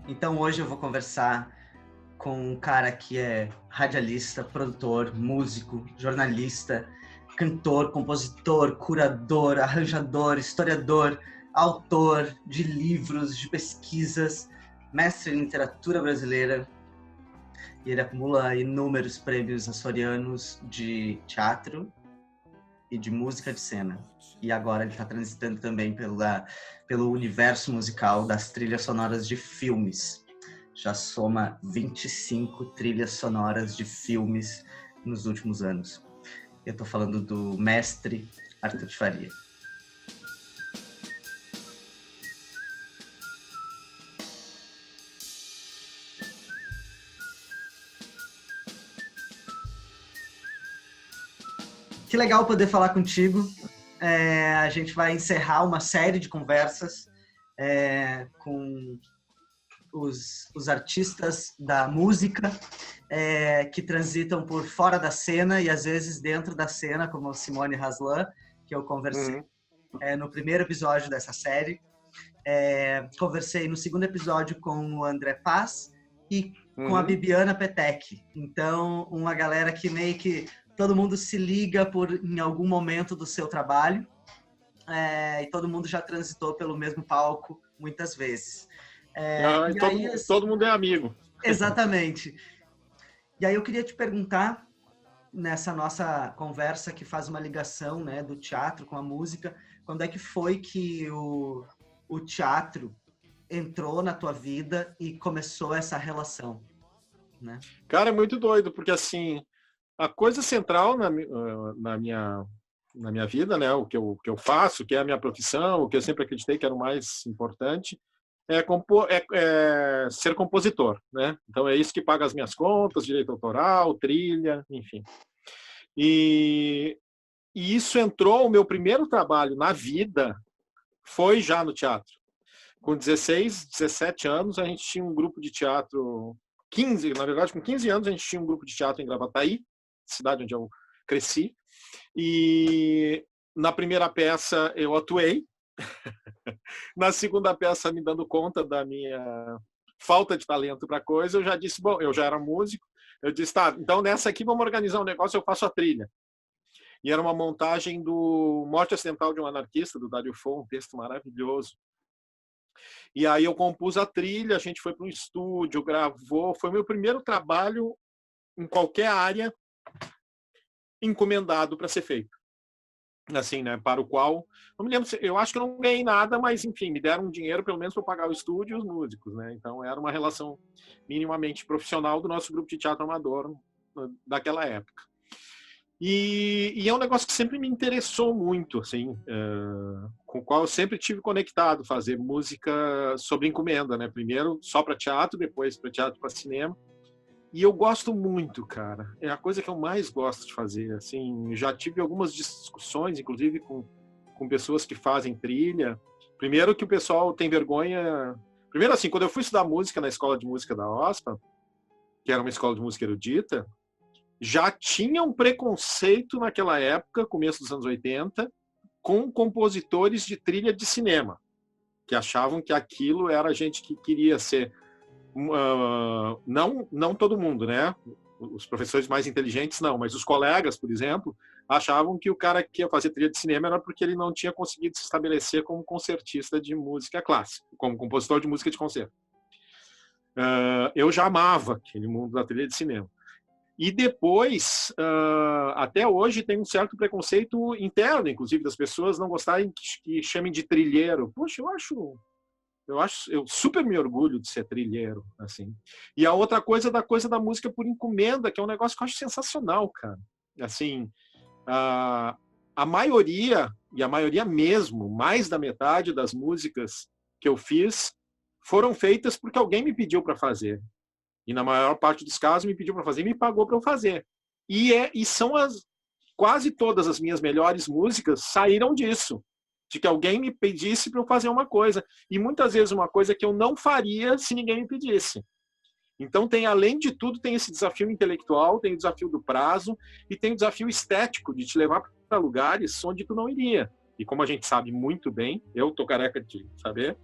Então hoje eu vou conversar com um cara que é radialista, produtor, músico, jornalista, cantor, compositor, curador, arranjador, historiador, autor de livros, de pesquisas, mestre em literatura brasileira, e ele acumula inúmeros prêmios açorianos de teatro e de música de cena. E agora ele está transitando também pelo universo musical das trilhas sonoras de filmes. Já soma 25 trilhas sonoras de filmes nos últimos anos. Eu estou falando do mestre Arthur de Faria. Que legal poder falar contigo. A gente vai encerrar uma série de conversas com os artistas da música que transitam por fora da cena e às vezes dentro da cena, como Simone Haslan, que eu conversei no primeiro episódio dessa série. Conversei no segundo episódio com o André Paz e com a Bibiana Petec. Então, uma galera que meio que todo mundo se liga em algum momento do seu trabalho e todo mundo já transitou pelo mesmo palco muitas vezes. Todo mundo é amigo. Exatamente. E aí eu queria te perguntar, nessa nossa conversa que faz uma ligação, né, do teatro com a música, quando é que foi que o teatro entrou na tua vida e começou essa relação, né? Cara, é muito doido, porque assim, a coisa central na minha vida, né, o que eu faço, que é a minha profissão, o que eu sempre acreditei que era o mais importante, é ser compositor, né? Então é isso que paga as minhas contas, direito autoral, trilha, enfim. E isso entrou, o meu primeiro trabalho na vida foi já no teatro. Com 16, 17 anos, a gente tinha um grupo de teatro, com 15 anos a gente tinha um grupo de teatro em Gravataí, cidade onde eu cresci, e na primeira peça eu atuei, na segunda peça, me dando conta da minha falta de talento para coisa, eu já disse, bom, eu já era músico, eu disse, tá, então nessa aqui vamos organizar um negócio, eu faço a trilha. E era uma montagem do Morte Acidental de um Anarquista, do Dario Fo, um texto maravilhoso. E aí eu compus a trilha, a gente foi para um estúdio, gravou, foi meu primeiro trabalho em qualquer área encomendado para ser feito. Assim, né, para o qual, não me lembro, eu acho que eu não ganhei nada, mas enfim, me deram um dinheiro pelo menos para pagar o estúdio e os músicos, né? Então era uma relação minimamente profissional do nosso grupo de teatro amador daquela época. E é um negócio que sempre me interessou muito, assim, com o qual eu sempre tive conectado, fazer música sob encomenda, né? Primeiro só para teatro, depois para teatro, para cinema. E eu gosto muito, cara. É a coisa que eu mais gosto de fazer. Assim, já tive algumas discussões, inclusive com pessoas que fazem trilha. Primeiro que o pessoal tem vergonha. Primeiro, assim, quando eu fui estudar música na escola de música da OSPA, que era uma escola de música erudita, já tinha um preconceito naquela época, começo dos anos 80, com compositores de trilha de cinema, que achavam que aquilo era gente que queria ser não todo mundo, né? Os professores mais inteligentes não, mas os colegas, por exemplo, achavam que o cara que ia fazer trilha de cinema era porque ele não tinha conseguido se estabelecer como concertista de música clássica, como compositor de música de concerto. Eu já amava aquele mundo da trilha de cinema. E depois, até hoje, tem um certo preconceito interno, inclusive, das pessoas não gostarem que chamem de trilheiro. Poxa, eu super me orgulho de ser trilheiro, assim. E a outra coisa da música por encomenda, que é um negócio que eu acho sensacional, cara. Assim, a maioria, e a maioria mesmo, mais da metade das músicas que eu fiz foram feitas porque alguém me pediu para fazer. E na maior parte dos casos me pediu para fazer e me pagou para eu fazer. E são quase todas as minhas melhores músicas saíram disso. De que alguém me pedisse para eu fazer uma coisa. E muitas vezes uma coisa que eu não faria se ninguém me pedisse. Então, além de tudo, tem esse desafio intelectual, tem o desafio do prazo e tem o desafio estético de te levar para lugares onde tu não iria. E como a gente sabe muito bem, eu tô careca de saber,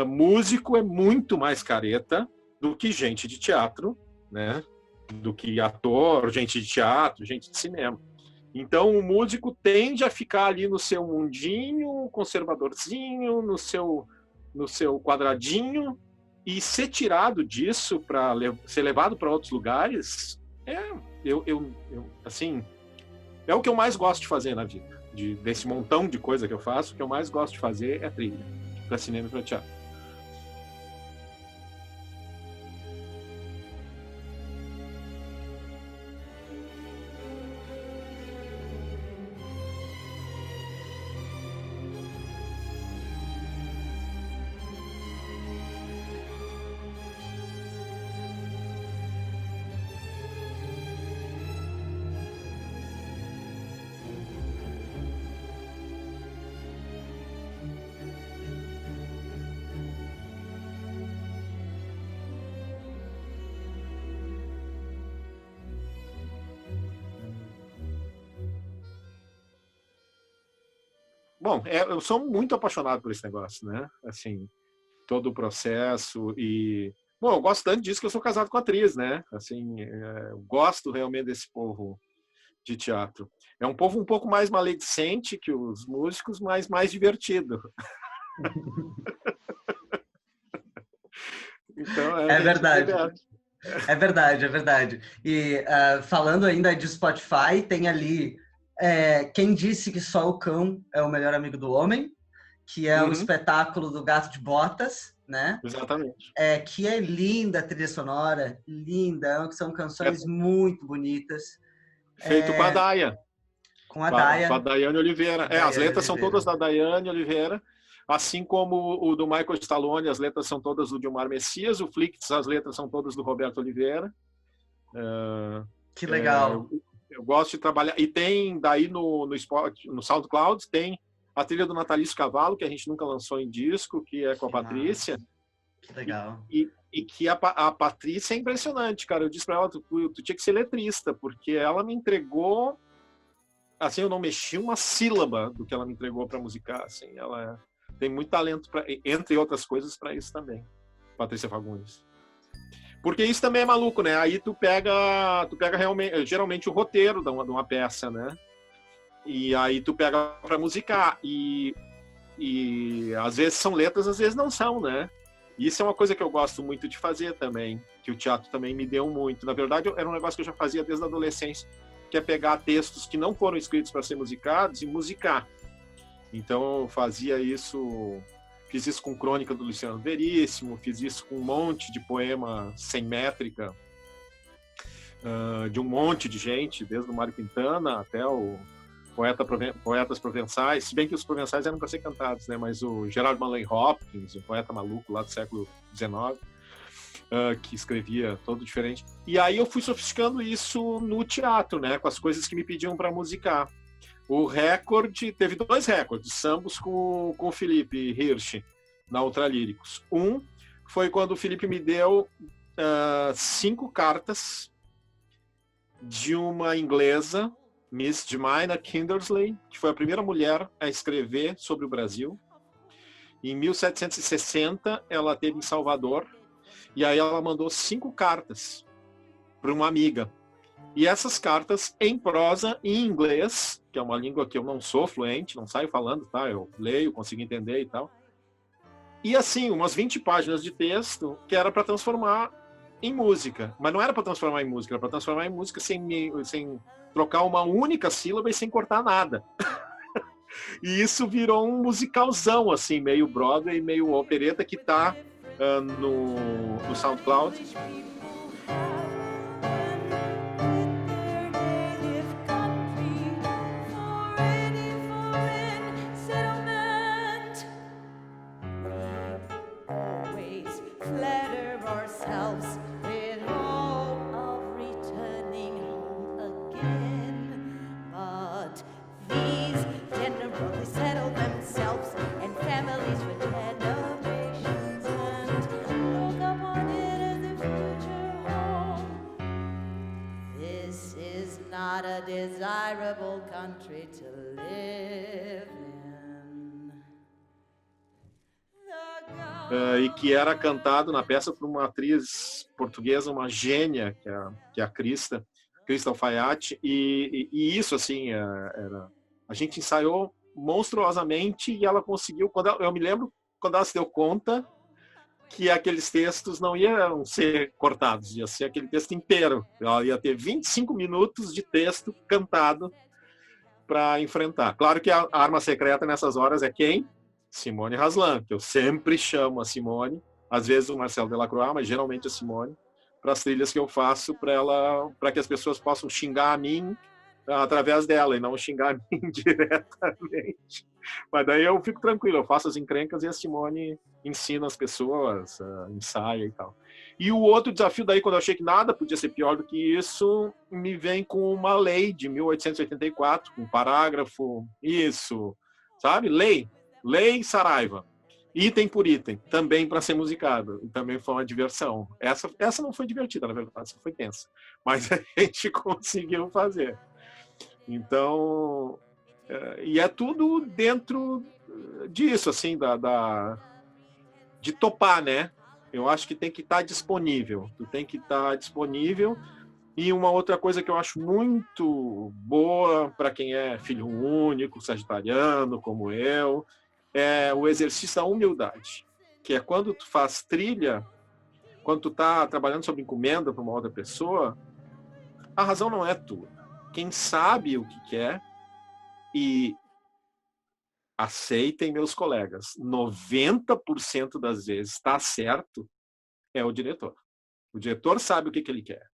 músico é muito mais careta do que gente de teatro, né? Do que ator, gente de teatro, gente de cinema. Então, o músico tende a ficar ali no seu mundinho, conservadorzinho, no seu quadradinho, e ser tirado disso para ser levado para outros lugares, assim, é o que eu mais gosto de fazer na vida. Desse montão de coisa que eu faço, o que eu mais gosto de fazer é trilha, para cinema e para teatro. Bom, eu sou muito apaixonado por esse negócio, né? Assim, todo o processo e... Bom, eu gosto tanto disso que eu sou casado com atriz, né? Assim, eu gosto realmente desse povo de teatro. É um povo um pouco mais maledicente que os músicos, mas mais divertido. Então, É verdade. É verdade, é verdade. E falando ainda de Spotify, tem ali Quem Disse que Só o Cão é o Melhor Amigo do Homem, que é um espetáculo do Gato de Botas, né? Exatamente. Que é linda a trilha sonora, linda, são canções muito bonitas. Feito com a Daia. Com a Daia. Com a Daiane Oliveira. As letras são todas da Daiane Oliveira, assim como o do Michael Stallone, as letras são todas do Gilmar Messias, o Flicks, as letras são todas do Roberto Oliveira. Que legal. Eu gosto de trabalhar. E tem daí no SoundCloud, tem a trilha do Natalício Cavalo, que a gente nunca lançou em disco, que é com a Patrícia. Que legal. E que a Patrícia é impressionante, cara. Eu disse para ela, tu tinha que ser letrista, porque ela me entregou, assim, eu não mexi uma sílaba do que ela me entregou para musicar, assim. Ela tem muito talento, entre outras coisas, para isso também, Patrícia Fagundes. Porque isso também é maluco, né? Aí tu pega realmente, geralmente o roteiro de uma peça, né? E aí tu pega para musicar. E às vezes são letras, às vezes não são, né? Isso é uma coisa que eu gosto muito de fazer também, que o teatro também me deu muito. Na verdade, era um negócio que eu já fazia desde a adolescência, que é pegar textos que não foram escritos para ser musicados e musicar. Então eu fazia isso, fiz isso com Crônica do Luciano Veríssimo, fiz isso com um monte de poema sem métrica, de um monte de gente, desde o Mário Quintana até o poetas provençais, se bem que os provençais eram para ser cantados, né? Mas o Gerard Manley Hopkins, um poeta maluco lá do século XIX, que escrevia todo diferente. E aí eu fui sofisticando isso no teatro, né? Com as coisas que me pediam para musicar. O recorde, teve 2 recordes, sambos com o Felipe Hirsch, na Ultralíricos. Um foi quando o Felipe me deu 5 cartas de uma inglesa, Miss Jemina Kindersley, que foi a primeira mulher a escrever sobre o Brasil. Em 1760, ela esteve em Salvador, e aí ela mandou 5 cartas para uma amiga. E essas cartas em prosa, em inglês, que é uma língua que eu não sou fluente, não saio falando, tá? Eu leio, consigo entender e tal. E assim, umas 20 páginas de texto que era para transformar em música. Mas não era para transformar em música, era para transformar em música sem trocar uma única sílaba e sem cortar nada. E isso virou um musicalzão, assim, meio Broadway, meio opereta, que tá no SoundCloud. Desirable country to live in. The e que era cantado na peça por uma atriz portuguesa, uma gênia, que é a Crista Alfaiate, e isso, assim, a gente ensaiou monstruosamente e ela conseguiu, eu me lembro quando ela se deu conta que aqueles textos não iam ser cortados, ia ser aquele texto inteiro, ela ia ter 25 minutos de texto cantado para enfrentar. Claro que a arma secreta nessas horas é quem? Simone Haslan, que eu sempre chamo a Simone, às vezes o Marcelo Delacroix, mas geralmente a Simone, para as trilhas que eu faço, para que as pessoas possam xingar a mim através dela e não xingar a mim diretamente. Mas daí eu fico tranquilo, eu faço as encrencas e a Simone ensina as pessoas, ensaia e tal. E o outro desafio daí, quando eu achei que nada podia ser pior do que isso, me vem com uma lei de 1884, com um parágrafo, isso, sabe? Lei Saraiva, item por item, também para ser musicado, e também foi uma diversão. Essa não foi divertida, na verdade, essa foi tensa, mas a gente conseguiu fazer. Então, e é tudo dentro disso, assim, de topar, né? Eu acho que tem que estar disponível, tu tem que estar disponível. E uma outra coisa que eu acho muito boa para quem é filho único, sagitariano, como eu, é o exercício da humildade, que é quando tu faz trilha, quando tu tá trabalhando sob encomenda para uma outra pessoa, a razão não é tua. Quem sabe o que quer, e aceitem meus colegas, 90% das vezes está certo, é o diretor. O diretor sabe o que ele quer.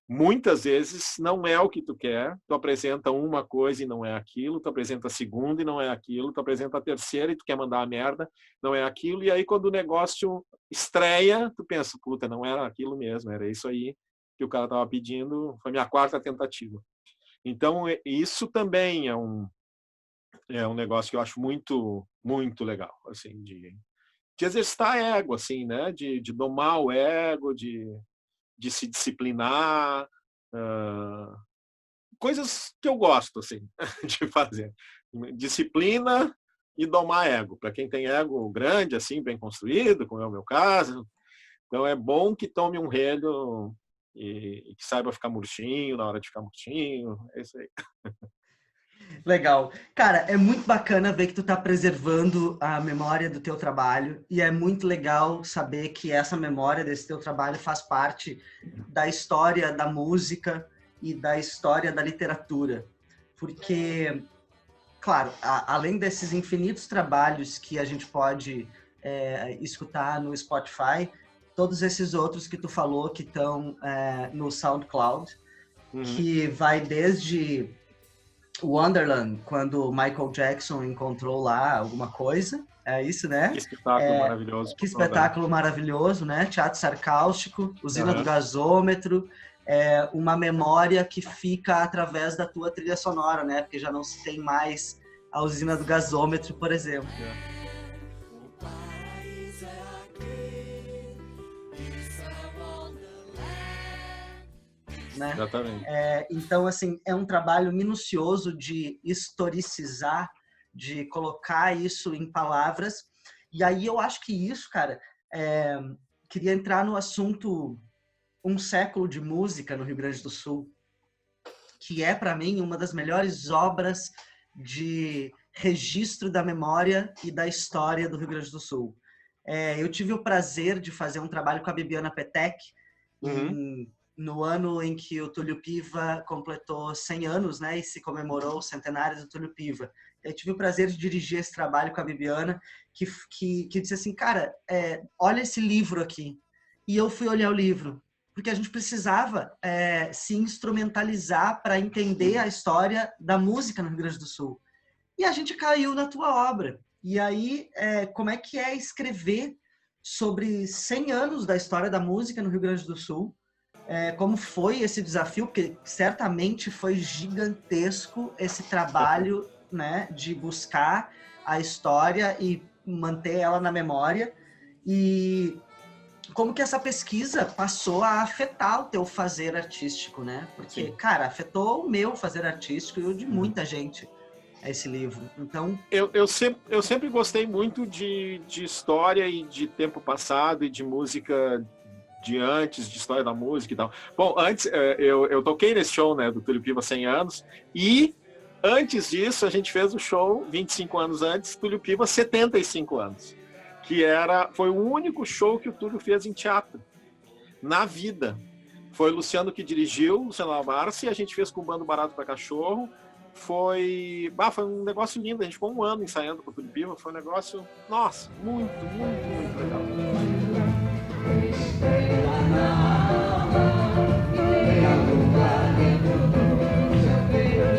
Muitas vezes não é o que tu quer, tu apresenta uma coisa e não é aquilo, tu apresenta a segunda e não é aquilo, tu apresenta a terceira e tu quer mandar a merda, não é aquilo, e aí quando o negócio estreia, tu pensa, puta, não era aquilo mesmo, era isso aí que o cara estava pedindo, foi minha quarta tentativa. Então, isso também é um negócio que eu acho muito, muito legal, assim, de exercitar ego, assim, né, de domar o ego, de se disciplinar, coisas que eu gosto, assim, de fazer. Disciplina e domar ego. Para quem tem ego grande, assim, bem construído, como é o meu caso, então é bom que tome um relho e que saiba ficar murchinho na hora de ficar murchinho, é isso aí. Legal. Cara, é muito bacana ver que tu tá preservando a memória do teu trabalho e é muito legal saber que essa memória desse teu trabalho faz parte da história da música e da história da literatura. Porque, claro, além desses infinitos trabalhos que a gente pode escutar no Spotify, todos esses outros que tu falou que estão no SoundCloud, que vai desde Wonderland, quando o Michael Jackson encontrou lá alguma coisa, é isso, né? Que espetáculo maravilhoso. Que espetáculo maravilhoso, né? Teatro Sarcáustico, Usina do Gasômetro, uma memória que fica através da tua trilha sonora, né? Porque já não se tem mais a Usina do Gasômetro, por exemplo. Né? Exatamente. Então, assim, é um trabalho minucioso de historicizar, de colocar isso em palavras. E aí eu acho que isso, cara, queria entrar no assunto Um Século de Música no Rio Grande do Sul, que é, para mim, uma das melhores obras de registro da memória e da história do Rio Grande do Sul. Eu tive o prazer de fazer um trabalho com a Bibiana Petek no ano em que o Túlio Piva completou 100 anos, né, e se comemorou o centenário do Túlio Piva. Eu tive o prazer de dirigir esse trabalho com a Bibiana, que disse assim, cara, olha esse livro aqui. E eu fui olhar o livro, porque a gente precisava se instrumentalizar para entender a história da música no Rio Grande do Sul. E a gente caiu na tua obra. E aí, como é que é escrever sobre 100 anos da história da música no Rio Grande do Sul? Como foi esse desafio? Porque certamente foi gigantesco esse trabalho, né, de buscar a história e manter ela na memória. E como que essa pesquisa passou a afetar o teu fazer artístico, né? Porque, cara, afetou o meu fazer artístico e o de muita gente. esse livro. Então, eu sempre gostei muito de história e de tempo passado e de música de antes, de história da música e tal. Bom, antes, eu toquei nesse show, né, do Túlio Piva 100 anos, e antes disso a gente fez o show, 25 anos antes, Túlio Piva 75 anos, que foi o único show que o Túlio fez em teatro, na vida. Foi o Luciano que dirigiu, Luciano Lamarce, e a gente fez com o Bando Barato para Cachorro. Foi um negócio lindo, a gente ficou um ano ensaiando com o Túlio Piva, foi um negócio, nossa, muito, muito, muito legal.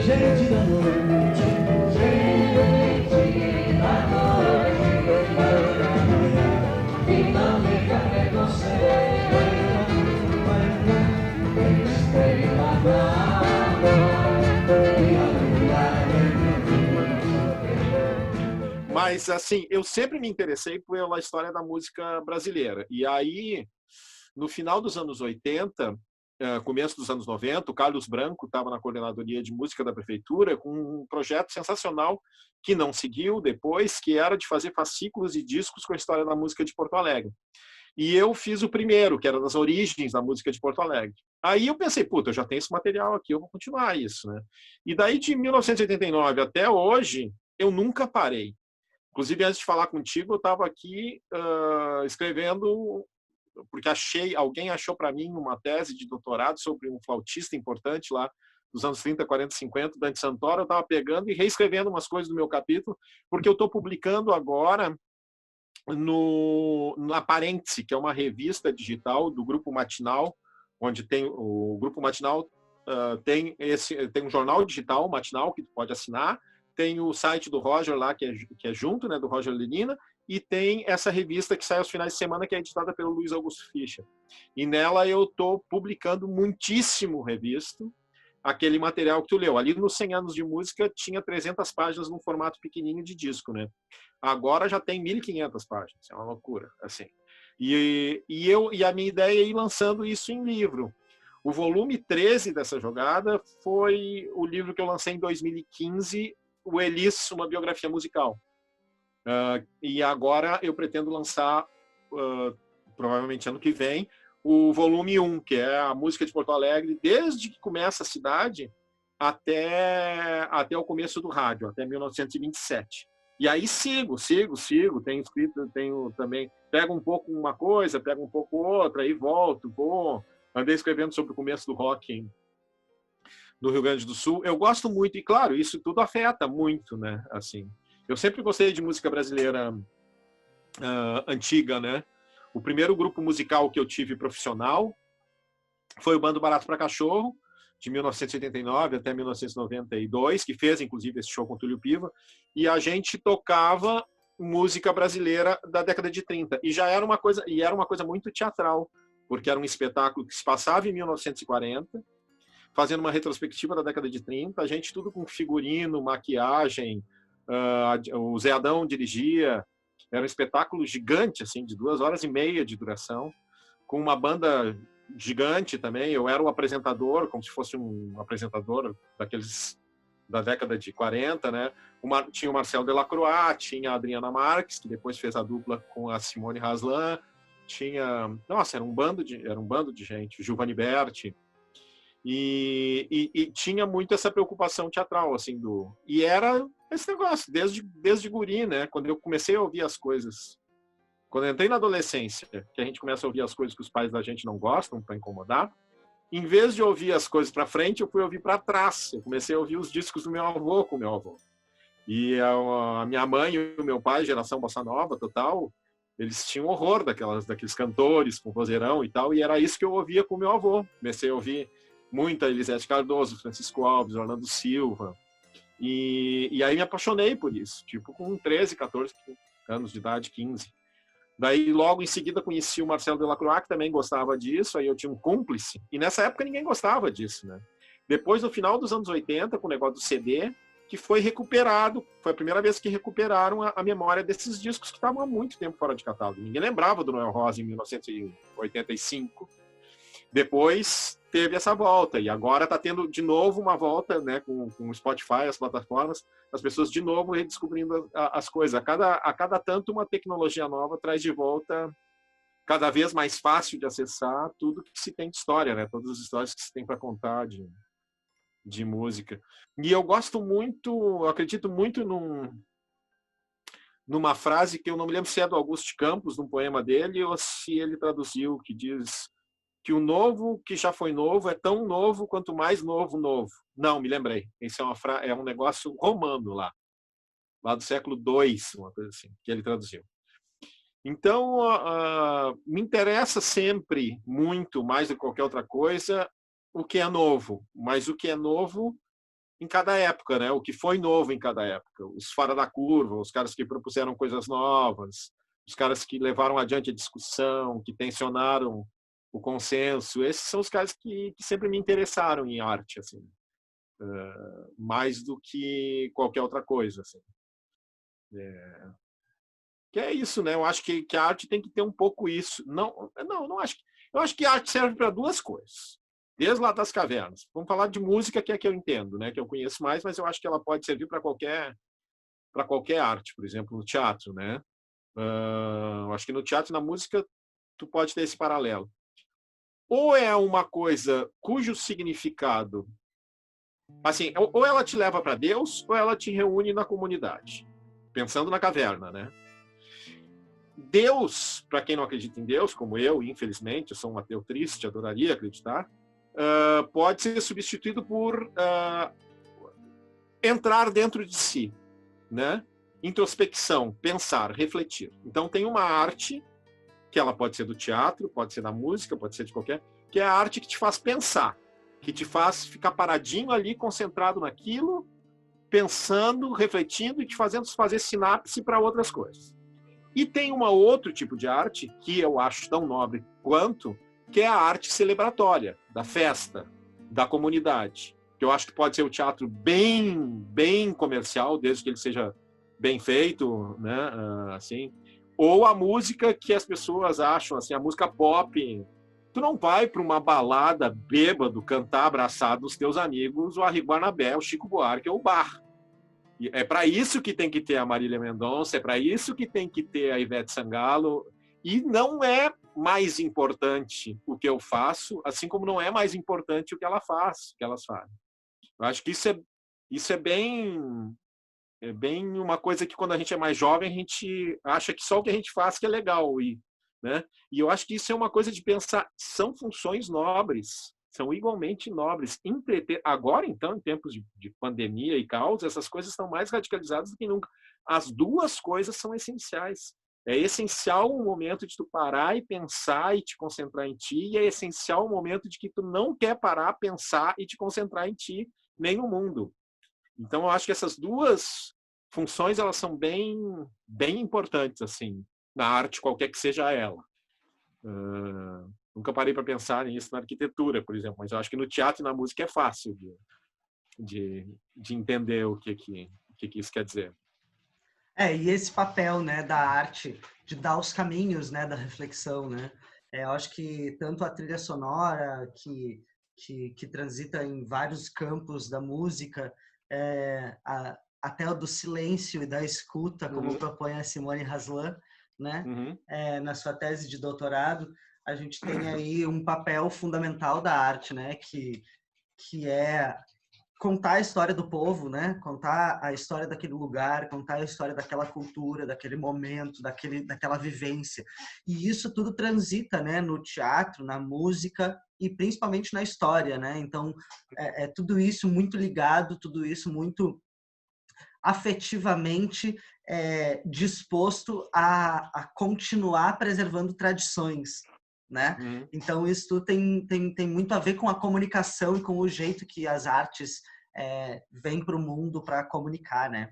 Gente da noite, gente da noite, que não liga preconceito, mas assim, eu sempre me interessei pela história da música brasileira. E aí, no final dos anos 80, começo dos anos 90, o Carlos Branco estava na coordenadoria de música da prefeitura com um projeto sensacional que não seguiu depois, que era de fazer fascículos e discos com a história da música de Porto Alegre. E eu fiz o primeiro, que era das origens da música de Porto Alegre. Aí eu pensei, puta, eu já tenho esse material aqui, eu vou continuar isso, né? E daí de 1989 até hoje, eu nunca parei. Inclusive, antes de falar contigo, eu estava aqui escrevendo, porque alguém achou para mim uma tese de doutorado sobre um flautista importante lá dos anos 30, 40, 50, Dante Santoro. Eu estava pegando e reescrevendo umas coisas do meu capítulo, porque eu estou publicando agora na Parêntese, que é uma revista digital do Grupo Matinal, onde tem o Grupo Matinal tem um jornal digital matinal que tu pode assinar, tem o site do Roger lá, que é junto, né, do Roger Lenina, e tem essa revista que sai aos finais de semana, que é editada pelo Luiz Augusto Fischer. E nela eu estou publicando muitíssimo revista, aquele material que tu leu. Ali nos 100 anos de música tinha 300 páginas num formato pequenininho de disco, né? Agora já tem 1.500 páginas, é uma loucura, assim. E a minha ideia é ir lançando isso em livro. O volume 13 dessa jogada foi o livro que eu lancei em 2015, o Elis, uma biografia musical. E agora eu pretendo lançar, provavelmente ano que vem, o volume 1, que é a música de Porto Alegre, desde que começa a cidade até o começo do rádio, até 1927. E aí sigo, tenho escrito, tenho também, pego um pouco uma coisa, pego um pouco outra, aí volto, andei escrevendo sobre o começo do rock no Rio Grande do Sul. Eu gosto muito, e claro, isso tudo afeta muito, né? Assim, eu sempre gostei de música brasileira antiga, né? O primeiro grupo musical que eu tive profissional foi o Bando Barato para Cachorro, de 1989 até 1992, que fez, inclusive, esse show com o Túlio Piva, e a gente tocava música brasileira da década de 30. E era uma coisa muito teatral, porque era um espetáculo que se passava em 1940, fazendo uma retrospectiva da década de 30, a gente tudo com figurino, maquiagem, o Zé Adão dirigia, era um espetáculo gigante, assim, de 2h30 de duração, com uma banda gigante também. Eu era o apresentador, como se fosse um apresentador daqueles da década de 40, né? Tinha o Marcel Delacroix, tinha a Adriana Marques, que depois fez a dupla com a Simone Haslan, era um bando de gente, Giovanni Berti. E tinha muito essa preocupação teatral, assim, e era esse negócio, desde guri, né? Quando eu comecei a ouvir as coisas, quando eu entrei na adolescência, que a gente começa a ouvir as coisas que os pais da gente não gostam, para incomodar, em vez de ouvir as coisas para frente, eu fui ouvir para trás. Eu comecei a ouvir os discos do meu avô com o meu avô. E a minha mãe e o meu pai, geração bossa nova total, eles tinham horror daqueles cantores com vozeirão e tal, e era isso que eu ouvia com o meu avô. Comecei a ouvir muita Elisete Cardoso, Francisco Alves, Orlando Silva, e aí me apaixonei por isso, tipo com 13, 14 anos de idade, 15. Daí logo em seguida conheci o Marcelo Delacroix, que também gostava disso, aí eu tinha um cúmplice, e nessa época ninguém gostava disso, né? Depois, no final dos anos 80, com o negócio do CD, que foi recuperado, foi a primeira vez que recuperaram a memória desses discos que estavam há muito tempo fora de catálogo. Ninguém lembrava do Noel Rosa em 1985. Depois teve essa volta, e agora está tendo de novo uma volta, né, com o Spotify, as plataformas, as pessoas de novo redescobrindo as coisas. A cada tanto uma tecnologia nova traz de volta, cada vez mais fácil de acessar tudo que se tem de história, né, todas as histórias que se tem para contar de música. E eu gosto muito, eu acredito muito numa frase que eu não me lembro se é do Augusto de Campos, num poema dele, ou se ele traduziu, que diz que o novo que já foi novo é tão novo quanto mais novo, novo. Não, me lembrei. Esse é um negócio romano lá do século II, uma coisa assim, que ele traduziu. Então, me interessa sempre muito, mais do que qualquer outra coisa, o que é novo. Mas o que é novo em cada época, né? O que foi novo em cada época. Os fora da curva, os caras que propuseram coisas novas, os caras que levaram adiante a discussão, que tensionaram o consenso. Esses são os caras que sempre me interessaram em arte, assim, mais do que qualquer outra coisa, assim. Que é isso, né? Eu acho que a arte tem que ter um pouco isso. Não acho. Eu acho que a arte serve para duas coisas. Desde lá das cavernas. Vamos falar de música, que é que eu entendo, né? Que eu conheço mais, mas eu acho que ela pode servir para qualquer arte, por exemplo, no teatro, né? Eu acho que no teatro e na música tu pode ter esse paralelo. Ou é uma coisa cujo significado, assim, ou ela te leva para Deus, ou ela te reúne na comunidade. Pensando na caverna, né? Deus, para quem não acredita em Deus, como eu, infelizmente, eu sou um ateu triste, adoraria acreditar, pode ser substituído por entrar dentro de si, né? Introspecção, pensar, refletir. Então tem uma arte, que ela pode ser do teatro, pode ser da música, pode ser de qualquer, que é a arte que te faz pensar, que te faz ficar paradinho ali, concentrado naquilo, pensando, refletindo e te fazendo fazer sinapse para outras coisas. E tem um outro tipo de arte, que eu acho tão nobre quanto, que é a arte celebratória, da festa, da comunidade. Que eu acho que pode ser o teatro bem comercial, desde que ele seja bem feito, né? Assim. Ou a música que as pessoas acham, assim, a música pop. Tu não vai para uma balada bêbado cantar abraçado os teus amigos, o Arrigo Barnabé, o Chico Buarque ou o Bach. É para isso que tem que ter a Marília Mendonça, é para isso que tem que ter a Ivete Sangalo. E não é mais importante o que eu faço, assim como não é mais importante o que ela faz, o que elas fazem. Eu acho que isso é bem uma coisa que quando a gente é mais jovem, a gente acha que só o que a gente faz que é legal. Né? E eu acho que isso é uma coisa de pensar, são funções nobres, são igualmente nobres. Agora, então, em tempos de pandemia e caos, essas coisas estão mais radicalizadas do que nunca. As duas coisas são essenciais. É essencial o momento de tu parar e pensar e te concentrar em ti, e é essencial o momento de que tu não quer parar, pensar e te concentrar em ti, nem no mundo. Então, eu acho que essas duas funções, elas são bem importantes, assim, na arte, qualquer que seja ela. Nunca parei para pensar nisso na arquitetura, por exemplo, mas eu acho que no teatro e na música é fácil de entender o que isso quer dizer. E esse papel, né, da arte, de dar os caminhos, né, da reflexão, né? Eu acho que tanto a trilha sonora, que transita em vários campos da música, até o do silêncio e da escuta, como propõe a Simone Haslan, né? Na sua tese de doutorado, a gente tem aí um papel fundamental da arte, né? Que é contar a história do povo, né? Contar a história daquele lugar, contar a história daquela cultura, daquele momento, daquela vivência. E isso tudo transita, né? No teatro, na música e principalmente na história, né? Então, é tudo isso muito ligado, tudo isso muito afetivamente disposto a continuar preservando tradições, né? Então isso tem muito a ver com a comunicação e com o jeito que as artes vêm para o mundo para comunicar, né?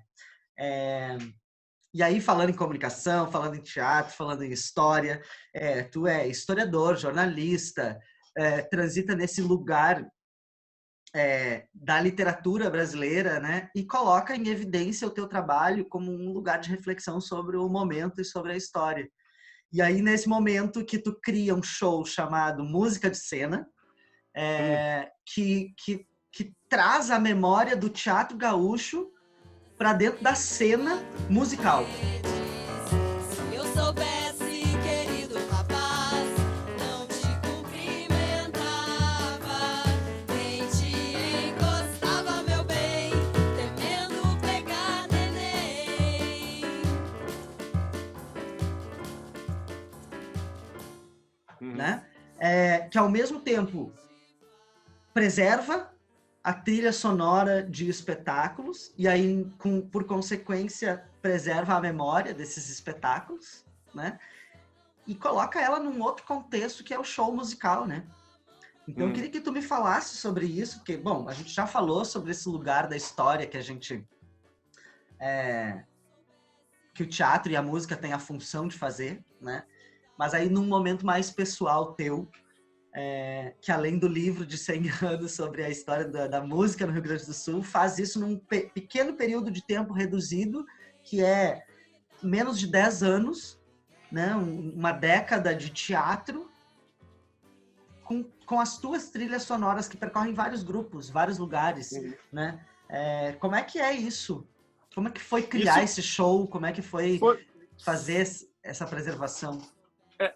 E aí, falando em comunicação, falando em teatro, falando em história, tu é historiador, jornalista, transita nesse lugar da literatura brasileira, né? E coloca em evidência o teu trabalho como um lugar de reflexão sobre o momento e sobre a história. E aí, nesse momento que tu cria um show chamado Música de Cena, que traz a memória do teatro gaúcho para dentro da cena musical. Se eu soubesse, querido rapaz, não te cumprimentava, nem te encostava, meu bem, temendo pegar neném. Né? Que ao mesmo tempo preserva a trilha sonora de espetáculos e aí, por consequência, preserva a memória desses espetáculos, né? E coloca ela num outro contexto que é o show musical, né? Então, eu queria que tu me falasse sobre isso, porque, bom, a gente já falou sobre esse lugar da história que a gente... que o teatro e a música têm a função de fazer, né? Mas aí, num momento mais pessoal teu, que além do livro de 100 anos sobre a história da música no Rio Grande do Sul, faz isso num pequeno período de tempo reduzido, que é menos de 10 anos, né? Uma década de teatro, com as tuas trilhas sonoras que percorrem vários grupos, vários lugares, né? Como é que é isso? Como é que foi criar esse show? Como é que foi fazer essa preservação?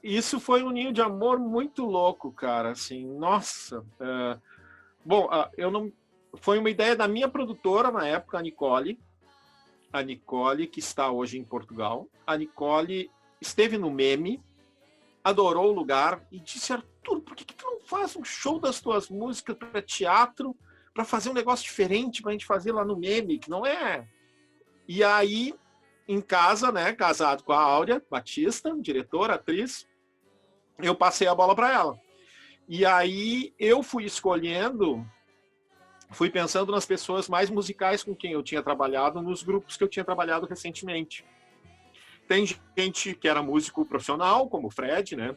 Isso foi um ninho de amor muito louco, cara, assim, nossa. Bom, foi uma ideia da minha produtora na época, a Nicole, que está hoje em Portugal. A Nicole esteve no Meme, adorou o lugar e disse: Arthur, por que tu não faz um show das tuas músicas para teatro, para fazer um negócio diferente para a gente fazer lá no Meme, que não é... E aí, em casa, né, casado com a Áurea Batista, diretora, atriz, eu passei a bola para ela. E aí eu fui escolhendo, fui pensando nas pessoas mais musicais com quem eu tinha trabalhado, nos grupos que eu tinha trabalhado recentemente. Tem gente que era músico profissional, como o Fred, né?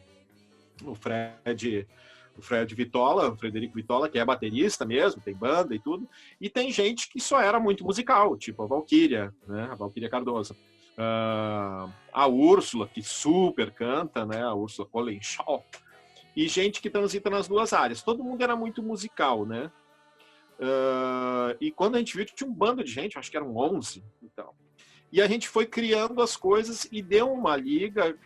O Fred Vitola, o Frederico Vitola, que é baterista mesmo, tem banda e tudo. E tem gente que só era muito musical, tipo a Valquíria, né? A Valquíria Cardoso. A Úrsula, que super canta, né? A Úrsula Colenshaw. E gente que transita nas duas áreas. Todo mundo era muito musical, né? E quando a gente viu, tinha um bando de gente, acho que eram 11. Então. E a gente foi criando as coisas e deu uma liga,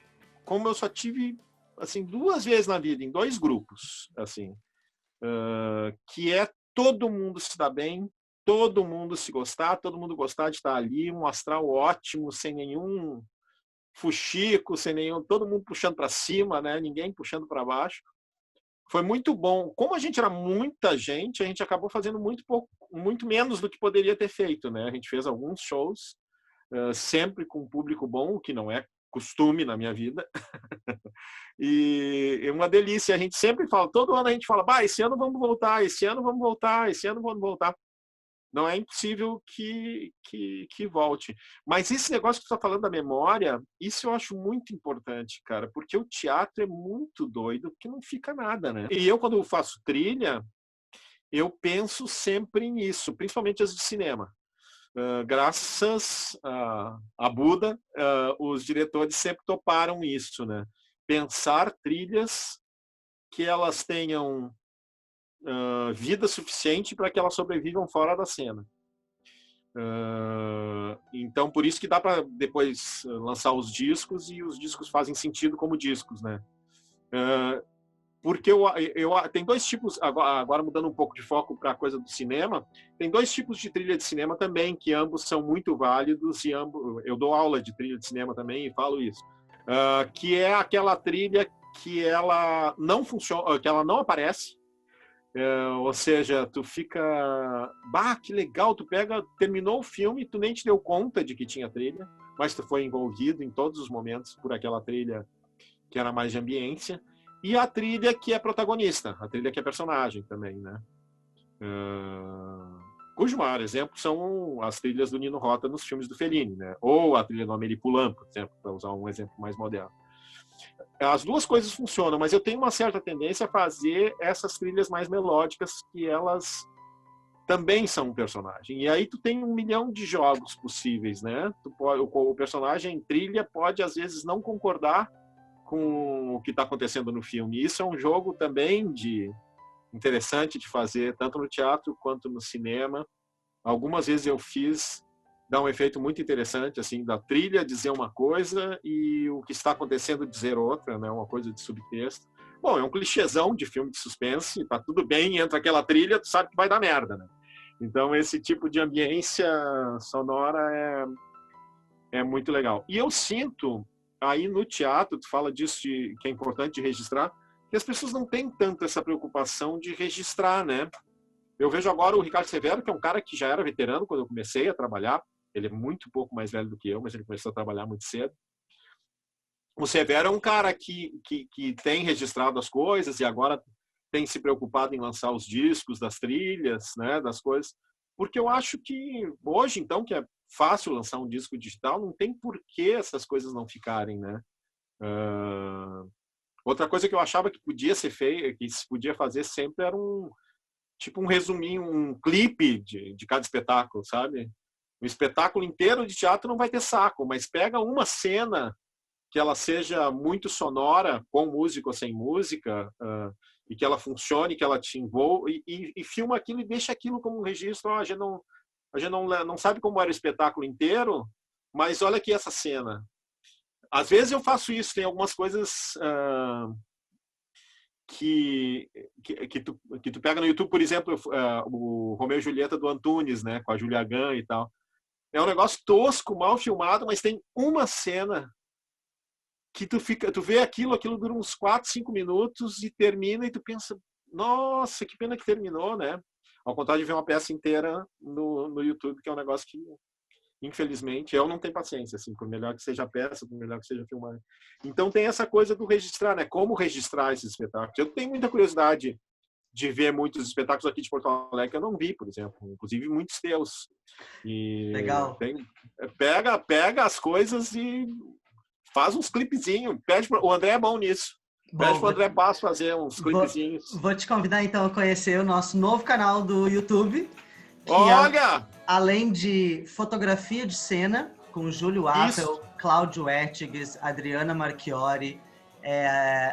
como eu só tive assim 2 vezes na vida, em 2 grupos, assim, que é todo mundo se dar bem, todo mundo se gostar, todo mundo gostar de estar ali, um astral ótimo, sem nenhum fuxico, sem nenhum, todo mundo puxando para cima, né? Ninguém puxando para baixo. Foi muito bom. Como a gente era muita gente, a gente acabou fazendo muito pouco, muito menos do que poderia ter feito, né? A gente fez alguns shows, sempre com um público bom, o que não é costume na minha vida. E é uma delícia. A gente sempre fala, todo ano a gente fala, esse ano vamos voltar, esse ano vamos voltar, esse ano vamos voltar. Não é impossível que volte. Mas esse negócio que você está falando da memória, isso eu acho muito importante, cara, porque o teatro é muito doido, porque não fica nada, né? E eu, quando faço trilha, eu penso sempre nisso, principalmente as de cinema. Graças a Buda, os diretores sempre toparam isso, né? Pensar trilhas que elas tenham vida suficiente para que elas sobrevivam fora da cena. Então, por isso que dá para depois lançar os discos e os discos fazem sentido como discos, né? Porque tem 2 tipos, agora mudando um pouco de foco para a coisa do cinema, tem 2 tipos de trilha de cinema também, que ambos são muito válidos, e eu dou aula de trilha de cinema também e falo isso, que é aquela trilha que ela não funciona, que ela não aparece, ou seja, tu fica, que legal, tu terminou o filme, tu nem te deu conta de que tinha trilha, mas tu foi envolvido em todos os momentos por aquela trilha que era mais de ambiência. E a trilha que é protagonista, a trilha que é personagem também, né? Cujo maior exemplo são as trilhas do Nino Rota nos filmes do Fellini, né? Ou a trilha do Amélie Poulain, por exemplo, para usar um exemplo mais moderno. As 2 coisas funcionam, mas eu tenho uma certa tendência a fazer essas trilhas mais melódicas, que elas também são um personagem. E aí tu tem 1 milhão de jogos possíveis, né? O personagem em trilha pode, às vezes, não concordar com o que está acontecendo no filme. Isso é um jogo também de interessante de fazer, tanto no teatro quanto no cinema. Algumas vezes eu fiz, dá um efeito muito interessante, assim, da trilha dizer uma coisa e o que está acontecendo dizer outra, né? Uma coisa de subtexto. Bom, é um clichêzão de filme de suspense, tá tudo bem, entra aquela trilha, tu sabe que vai dar merda, né? Então, esse tipo de ambiência sonora é muito legal. E eu sinto, aí no teatro, tu fala disso, que é importante de registrar, que as pessoas não têm tanto essa preocupação de registrar, né? Eu vejo agora o Ricardo Severo, que é um cara que já era veterano quando eu comecei a trabalhar. Ele é muito pouco mais velho do que eu, mas ele começou a trabalhar muito cedo. O Severo é um cara que tem registrado as coisas e agora tem se preocupado em lançar os discos das trilhas, né, das coisas. Porque eu acho que hoje, então, que é fácil lançar um disco digital, não tem por que essas coisas não ficarem, né? Outra coisa que eu achava que podia ser feita, que se podia fazer sempre era tipo um resuminho, um clipe de cada espetáculo, sabe? O espetáculo inteiro de teatro não vai ter saco, mas pega uma cena que ela seja muito sonora, com música ou sem música, e que ela funcione, que ela te envolva, e filma aquilo e deixa aquilo como um registro. A gente não sabe como era o espetáculo inteiro, mas olha aqui essa cena. Às vezes eu faço isso, tem algumas coisas que tu pega no YouTube, por exemplo, o Romeu e Julieta do Antunes, né, com a Julia Gunn e tal. É um negócio tosco, mal filmado, mas tem uma cena que tu vê aquilo dura uns 4, 5 minutos e termina e tu pensa, nossa, que pena que terminou, né? Ao contrário de ver uma peça inteira no YouTube, que é um negócio que, infelizmente, eu não tenho paciência, assim, por melhor que seja a peça, por melhor que seja filmar. Então tem essa coisa do registrar, né? Como registrar esses espetáculos. Eu tenho muita curiosidade de ver muitos espetáculos aqui de Porto Alegre que eu não vi, por exemplo, inclusive muitos teus. E Legal. Pega as coisas e faz uns clipezinhos. O André é bom nisso. Pede pro André Passo fazer uns clipezinhos. Vou te convidar então a conhecer o nosso novo canal do YouTube. Olha! Além de fotografia de cena, com Júlio Appel, Cláudio Ertigues, Adriana Marchiori,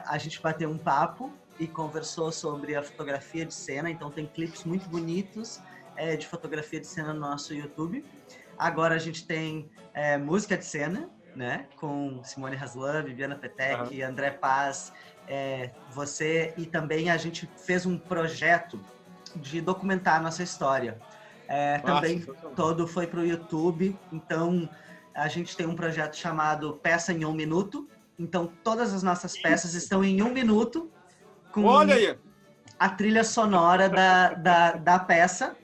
a gente bateu um papo e conversou sobre a fotografia de cena. Então tem clipes muito bonitos de fotografia de cena no nosso YouTube. Agora a gente tem música de cena, né? Com Simone Haslan, Viviana Petec, André Paz, você, e também a gente fez um projeto de documentar a nossa história. Também todo foi para o YouTube, então a gente tem um projeto chamado Peça em 1 Minuto, então todas as nossas peças estão em 1 minuto, com a trilha sonora da peça,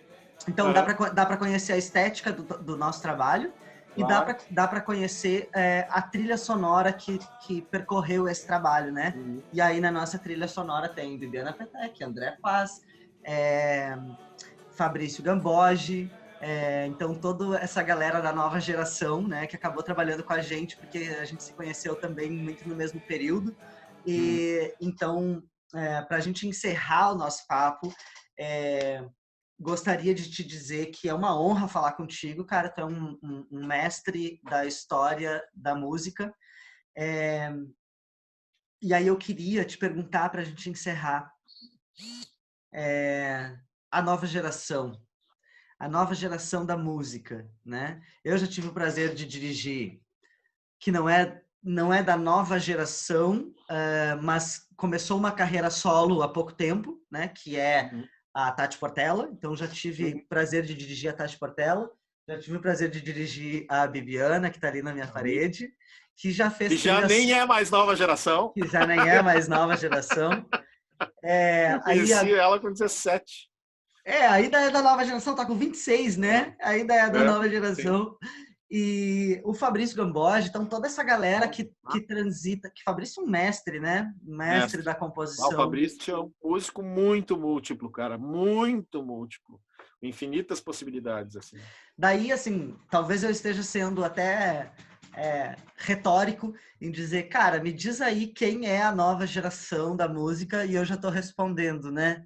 então dá para conhecer a estética do nosso trabalho, e dá para conhecer a trilha sonora que percorreu esse trabalho, né? E aí na nossa trilha sonora tem Viviana Petec, André Paz, Fabrício Gambogi, então toda essa galera da nova geração, né, que acabou trabalhando com a gente, porque a gente se conheceu também muito no mesmo período. E então, para a gente encerrar o nosso papo, gostaria de te dizer que é uma honra falar contigo, cara. Tu é um mestre da história da música. E aí eu queria te perguntar, para a gente encerrar, a nova geração da música, né? Eu já tive o prazer de dirigir, que não é da nova geração, mas começou uma carreira solo há pouco tempo, né? Que é a Tati Portela. Então já tive o prazer de dirigir a Tati Portela, já tive o prazer de dirigir a Bibiana, que está ali na minha parede, que já fez... Que já nem é mais nova geração. Que já nem é mais nova geração. Eu conheci ela com 17. Ainda é da nova geração, tá com 26, né? Ainda é da nova geração. Sim. E o Fabrício Gambogi, então toda essa galera que transita, que Fabrício é um mestre, né? Mestre da composição. O Fabrício é um músico muito múltiplo, cara, muito múltiplo. Infinitas possibilidades, assim. Daí, assim, talvez eu esteja sendo até retórico em dizer, cara, me diz aí quem é a nova geração da música, e eu já tô respondendo, né?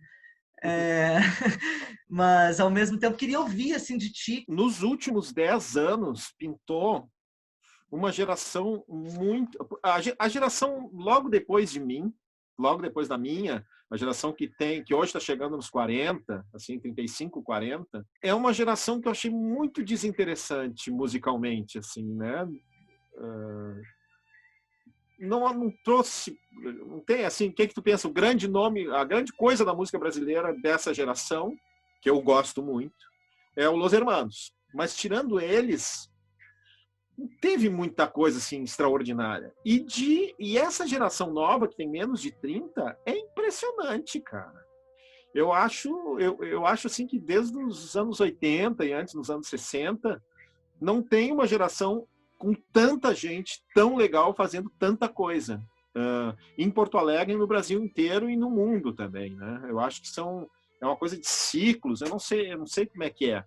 Mas ao mesmo tempo queria ouvir assim de ti. Nos últimos 10 anos pintou uma geração muito... A geração logo depois de mim, logo depois da minha, a geração que hoje está chegando nos 40, assim, 35, 40, é uma geração que eu achei muito desinteressante musicalmente, assim, né? Não trouxe, não tem, assim, o que tu pensa? O grande nome, a grande coisa da música brasileira dessa geração, que eu gosto muito, é o Los Hermanos. Mas tirando eles, não teve muita coisa assim extraordinária. E essa geração nova, que tem menos de 30, é impressionante, cara. Eu acho assim que desde os anos 80 e antes, nos anos 60, não tem uma geração com tanta gente tão legal fazendo tanta coisa. Em Porto Alegre, no Brasil inteiro e no mundo também, né? Eu acho que é uma coisa de ciclos, eu não sei como é que é.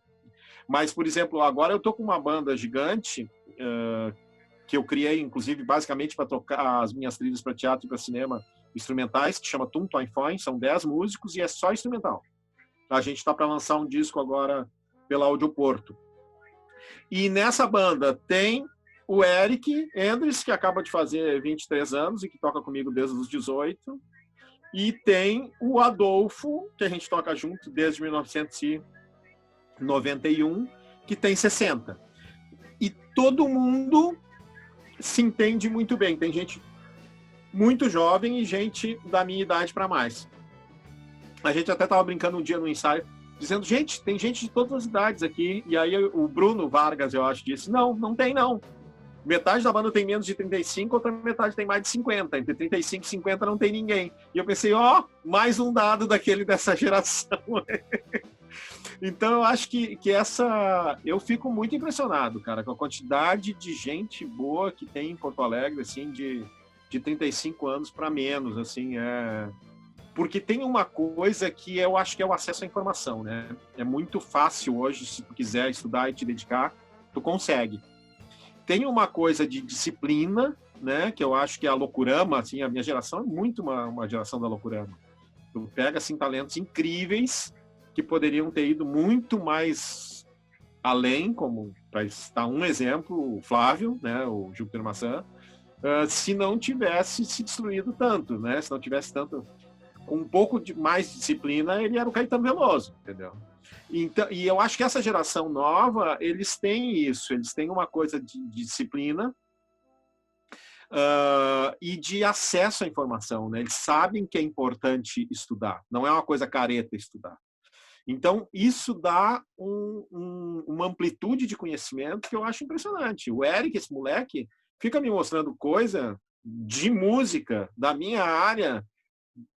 Mas, por exemplo, agora eu tô com uma banda gigante que eu criei, inclusive, basicamente para tocar as minhas trilhas para teatro e para cinema instrumentais, que chama Tum Toin Foin, são 10 músicos e é só instrumental. A gente está para lançar um disco agora pela Audioporto. E nessa banda tem o Eric Endres, que acaba de fazer 23 anos e que toca comigo desde os 18. E tem o Adolfo, que a gente toca junto desde 1991, que tem 60. E todo mundo se entende muito bem. Tem gente muito jovem e gente da minha idade para mais. A gente até estava brincando um dia no ensaio, dizendo, gente, tem gente de todas as idades aqui. E aí o Bruno Vargas, eu acho, disse, não tem não. Metade da banda tem menos de 35, outra metade tem mais de 50. Entre 35 e 50 não tem ninguém. E eu pensei, mais um dado dessa geração. Então, eu acho que eu fico muito impressionado, cara, com a quantidade de gente boa que tem em Porto Alegre, assim, de 35 anos para menos, assim, porque tem uma coisa que eu acho que é o acesso à informação, né? É muito fácil hoje, se tu quiser estudar e te dedicar, tu consegue. Tem uma coisa de disciplina, né, que eu acho que é a Loucurama, assim, a minha geração é muito uma geração da Loucurama. Tu pega, assim, talentos incríveis que poderiam ter ido muito mais além, como, para citar um exemplo, o Flávio, né, o Júpiter Maçã, se não tivesse se destruído tanto, né, se não tivesse tanto, com um pouco mais de disciplina, ele era o Caetano Veloso, entendeu? Então, e eu acho que essa geração nova, eles têm isso, eles têm uma coisa de disciplina e de acesso à informação, né? Eles sabem que é importante estudar, não é uma coisa careta estudar. Então, isso dá uma amplitude de conhecimento que eu acho impressionante. O Eric, esse moleque, fica me mostrando coisa de música da minha área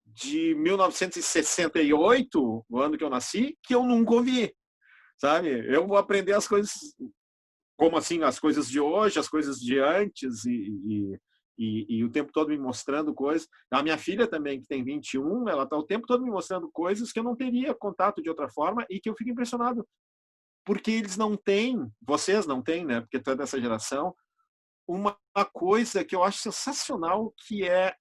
de 1968, o ano que eu nasci, que eu nunca ouvi, sabe? Eu vou aprender as coisas, como assim, as coisas de hoje, as coisas de antes, e o tempo todo me mostrando coisas. A minha filha também, que tem 21, ela está o tempo todo me mostrando coisas que eu não teria contato de outra forma e que eu fico impressionado. Porque eles não têm, vocês não têm, né? Porque tu é dessa geração, uma coisa que eu acho sensacional, que é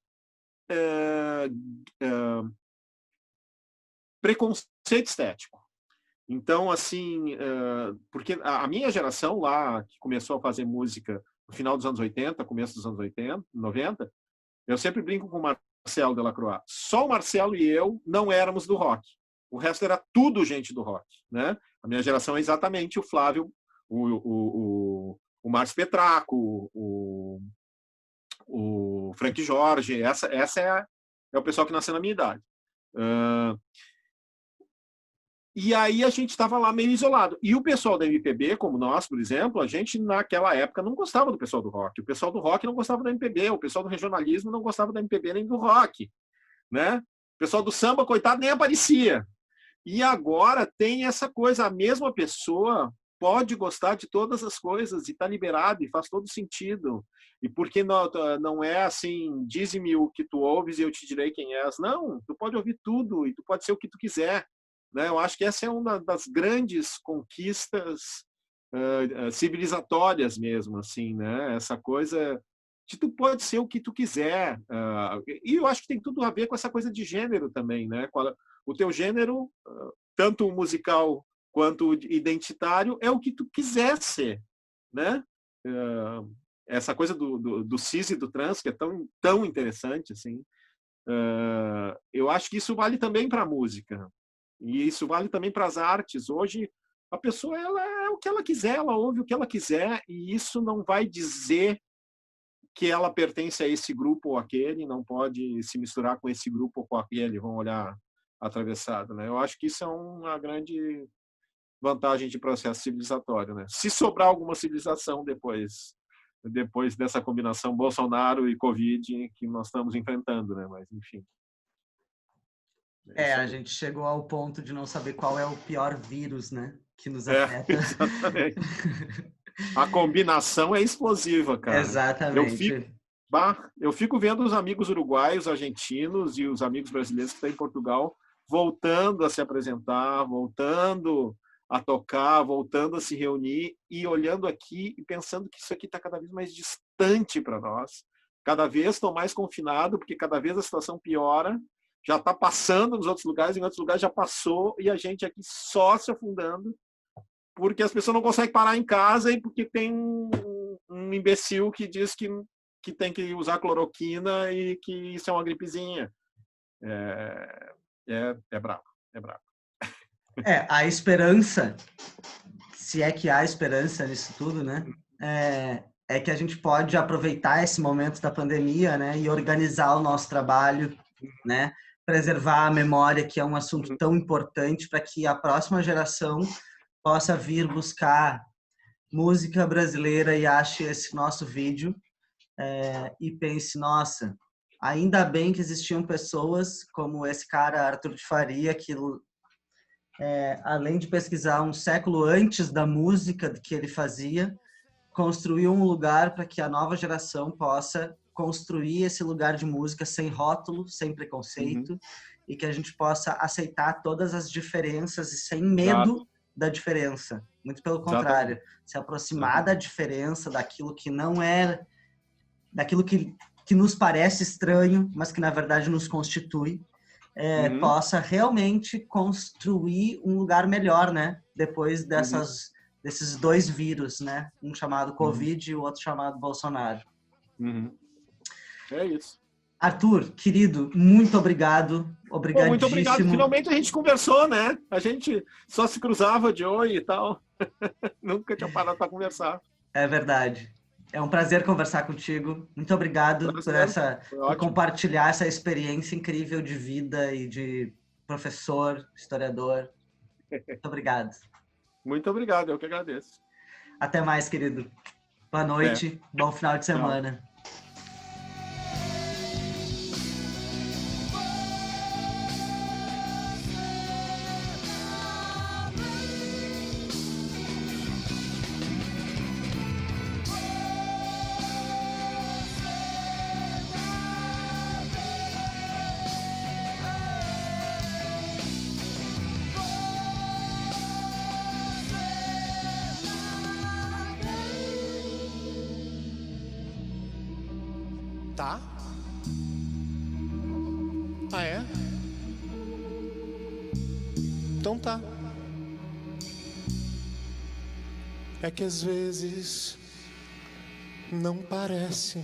preconceito estético. Então, assim, porque a minha geração lá, que começou a fazer música no final dos anos 80, começo dos anos 80, 90, eu sempre brinco com o Marcelo Delacroix. Só o Marcelo e eu não éramos do rock. O resto era tudo gente do rock, né? A minha geração é exatamente o Flávio, o Márcio Petraco, o Frank Jorge. Essa é o pessoal que nasceu na minha idade. E aí a gente estava lá meio isolado. E o pessoal da MPB, como nós, por exemplo, a gente naquela época não gostava do pessoal do rock. O pessoal do rock não gostava da MPB. O pessoal do regionalismo não gostava da MPB nem do rock, né? O pessoal do samba, coitado, nem aparecia. E agora tem essa coisa, a mesma pessoa pode gostar de todas as coisas e está liberado e faz todo sentido. E porque não é assim, dize-me o que tu ouves e eu te direi quem és. Não, tu pode ouvir tudo e tu pode ser o que tu quiser. Né? Eu acho que essa é uma das grandes conquistas civilizatórias mesmo, assim, né? Essa coisa de tu pode ser o que tu quiser. E eu acho que tem tudo a ver com essa coisa de gênero também, né? O teu gênero, tanto musical quanto identitário, é o que tu quiser ser, né? Essa coisa do cis e do trans, que é tão interessante, assim. Eu acho que isso vale também para a música. E isso vale também para as artes. Hoje, a pessoa ela é o que ela quiser, ela ouve o que ela quiser, e isso não vai dizer que ela pertence a esse grupo ou aquele, não pode se misturar com esse grupo ou com aquele, vão olhar atravessado, né? Eu acho que isso é uma grande vantagem de processo civilizatório, né? Se sobrar alguma civilização depois dessa combinação Bolsonaro e Covid que nós estamos enfrentando, né? Mas, enfim. A gente chegou ao ponto de não saber qual é o pior vírus, né? Que nos afeta. Exatamente. A combinação é explosiva, cara. Exatamente. Eu fico vendo os amigos uruguaios, argentinos e os amigos brasileiros que estão em Portugal voltando a se apresentar, voltando a tocar, voltando a se reunir e olhando aqui e pensando que isso aqui está cada vez mais distante para nós. Cada vez estão mais confinados, porque cada vez a situação piora. Já está passando nos outros lugares, em outros lugares já passou, e a gente aqui só se afundando, porque as pessoas não conseguem parar em casa e porque tem um imbecil que diz que tem que usar cloroquina e que isso é uma gripezinha. É brabo, é brabo. A esperança, se é que há esperança nisso tudo, né? É que a gente pode aproveitar esse momento da pandemia, né? E organizar o nosso trabalho, né? Preservar a memória, que é um assunto tão importante para que a próxima geração possa vir buscar música brasileira e ache esse nosso vídeo e pense, nossa, ainda bem que existiam pessoas como esse cara, Arthur de Faria, que além de pesquisar um século antes da música que ele fazia, construiu um lugar para que a nova geração possa construir esse lugar de música sem rótulo, sem preconceito, e que a gente possa aceitar todas as diferenças e sem medo da diferença. Muito pelo contrário, se aproximar da diferença, daquilo que não é, daquilo que nos parece estranho, mas que na verdade nos constitui, possa realmente construir um lugar melhor, né? Depois desses dois vírus, né? Um chamado Covid e o outro chamado Bolsonaro. É isso. Arthur, querido, muito obrigado. Obrigadíssimo. Muito obrigado. Finalmente a gente conversou, né? A gente só se cruzava de oi e tal. Nunca tinha parado para conversar. É verdade. É um prazer conversar contigo. Muito obrigado por compartilhar essa experiência incrível de vida e de professor, historiador. Muito obrigado. Muito obrigado, eu que agradeço. Até mais, querido. Boa noite, bom final de semana. Tchau. Tá? Ah, é? Então tá. É que às vezes não parece.